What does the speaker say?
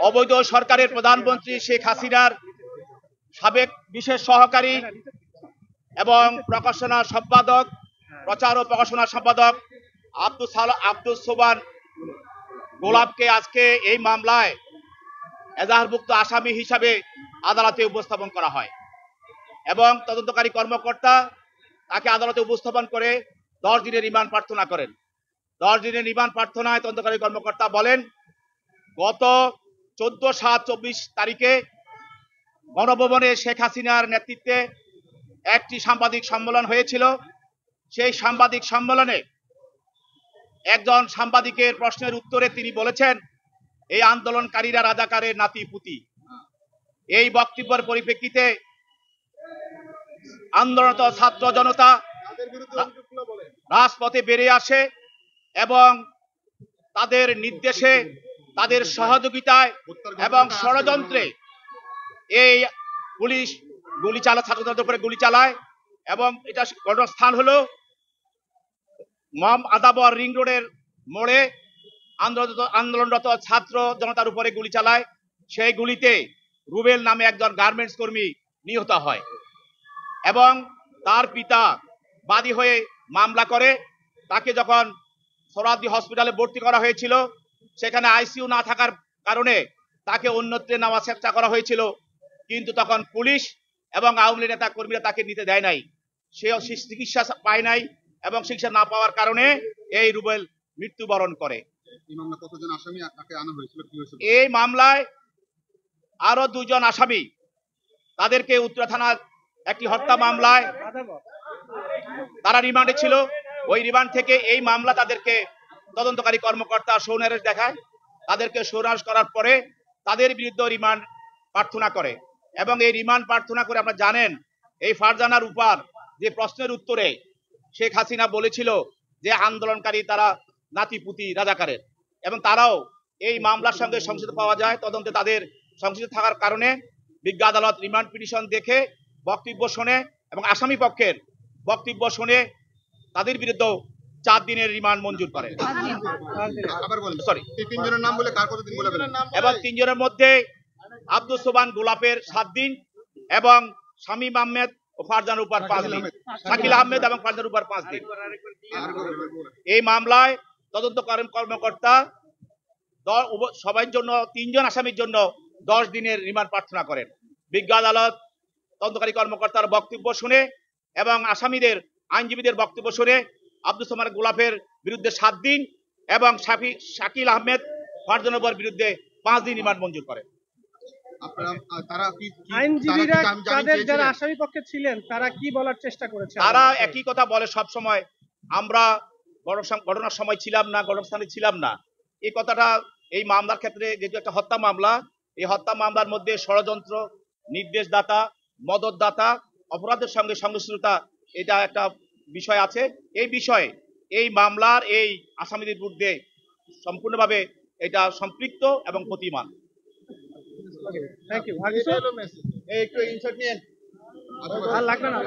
অবৈধ সরকারের প্রধানমন্ত্রী শেখ হাসিনার সাবেক বিশেষ সহকারী এবং প্রকাশনা সম্পাদক, প্রচার ও প্রকাশনা সম্পাদক আব্দুস সোবান গোলাপকে আজকে এই মামলায় এজাহারভুক্ত আসামি হিসাবে আদালতে উপস্থাপন করা হয় এবং তদন্তকারী কর্মকর্তা তাকে আদালতে উপস্থাপন করে 10 দিনের রিমান্ড প্রার্থনা করেন। 10 দিনের রিমান্ড প্রার্থনায় তদন্তকারী কর্মকর্তা বলেন, গত 14/7/24 তারিখে গণভবনে শেখ হাসিনার নেতৃত্বে একটি সাংবাদিক সম্মেলন হয়েছিল। সেই সাংবাদিক সম্মেলনে একজন সাংবাদিকের প্রশ্নের উত্তরে তিনি বলেছেন, এই আন্দোলনকারীরা রাজাকারের নাতিপুতি। এই বক্তব্যের পরিপ্রেক্ষিতে আন্দোলনরত ছাত্র জনতা রাজপথে বেরিয়ে আসে এবং তাদের নির্দেশে, তাদের সহযোগিতায় এবং ষড়যন্ত্রে এই পুলিশ গুলি চালায়, ছাত্রদের উপরে গুলি চালায় এবং এটা ঘটনাস্থান হলো আদাবর রিং রোডের মোড়ে আন্দোলনরত ছাত্র জনতার উপরে গুলি চালায়। সেই গুলিতে রুবেল নামে একজন গার্মেন্টস কর্মী নিহত হয় এবং তার পিতা বাদী হয়ে মামলা করে। তাকে যখন সোহরাওয়ার্দী হসপিটালে ভর্তি করা হয়েছিল, সেখানে আইসিইউ না থাকার কারণে তাকে অন্যত্রে নেওয়ার চেষ্টা করা হয়েছিল, কিন্তু তখন পুলিশ এবং আওয়ামী লীগ নেতা কর্মীরা তাকে নিতে দেয় নাই। সে চিকিৎসা পায় নাই এবং চিকিৎসা না পাওয়ার কারণে এই রুবেল মৃত্যুবরণ করে। এই মামলায় আরো 2 জন আসামি, তাদেরকে উত্তরা থানার একটি হত্যা মামলায় তারা রিমান্ডে ছিল। ওই রিমান্ড থেকে এই মামলা তাদেরকে তদন্তকারী কর্মকর্তা সৌনারেশ দেখায়। তাদেরকে সৌনারেশ করার পরে তাদের বিরুদ্ধে রিমান্ড প্রার্থনা করে এবং এই রিমান্ড প্রার্থনা করে আপনারা জানেন, এই ফারজানার উপর যে প্রশ্নের উত্তরে শেখ হাসিনা বলেছিল যে আন্দোলনকারী তারা নাতিপুতি রাজাকারের, এবং তারাও এই মামলার সঙ্গে সংশ্লিষ্ট পাওয়া যায়। তদন্তে তাদের সংশ্লিষ্ট থাকার কারণে বিজ্ঞ আদালত রিমান্ড পিটিশন দেখে বক্তব্য শোনে এবং আসামি পক্ষের বক্তব্য শুনে তাদের বিরুদ্ধে 4 দিনের রিমান্ড মঞ্জুর করে। এবং 3 জনের মধ্যে আব্দুস সোবান গোলাপের 7 দিন এবং শামীম আহমেদ ও ফারজানার উপর 5 দিন, শাকিল আহমেদ এবং ফারজানার উপর 5 দিন। এই মামলায় তদন্তকারী কর্মকর্তা সবার জন্য 3 জন আসামির জন্য 10 দিনের রিমান্ড প্রার্থনা করেন। বিজ্ঞ আদালত তদন্তকারী কর্মকর্তার বক্তব্য শুনে এবং আসামিদের আইনজীবীদের বক্তব্য শুনে আব্দুস সোবান গোলাপের বিরুদ্ধে 7 দিন এবং শাকিল আহমেদ ফারজানার বিরুদ্ধে 5 দিন রিমান্ড মঞ্জুর করে। তারা একই কথা বলে সব সময়, আমরা ঘটনার সময় ছিলাম না, ঘটনাস্থানে ছিলাম না। এই কথাটা এই মামলার ক্ষেত্রে যেহেতু একটা হত্যা মামলা, এই হত্যা মামলার মধ্যে ষড়যন্ত্র, নির্দেশদাতা, মদতদাতা, অপরাধের সঙ্গে সংশ্লিষ্টতা, এটা একটা বিষয় আছে। এই বিষয়ে এই মামলার এই আসামিদের বিরুদ্ধে সম্পূর্ণভাবে এটা সম্পৃক্ত এবং প্রতিমান। একটু ইনসার্ট নিয়ে লাগবে না।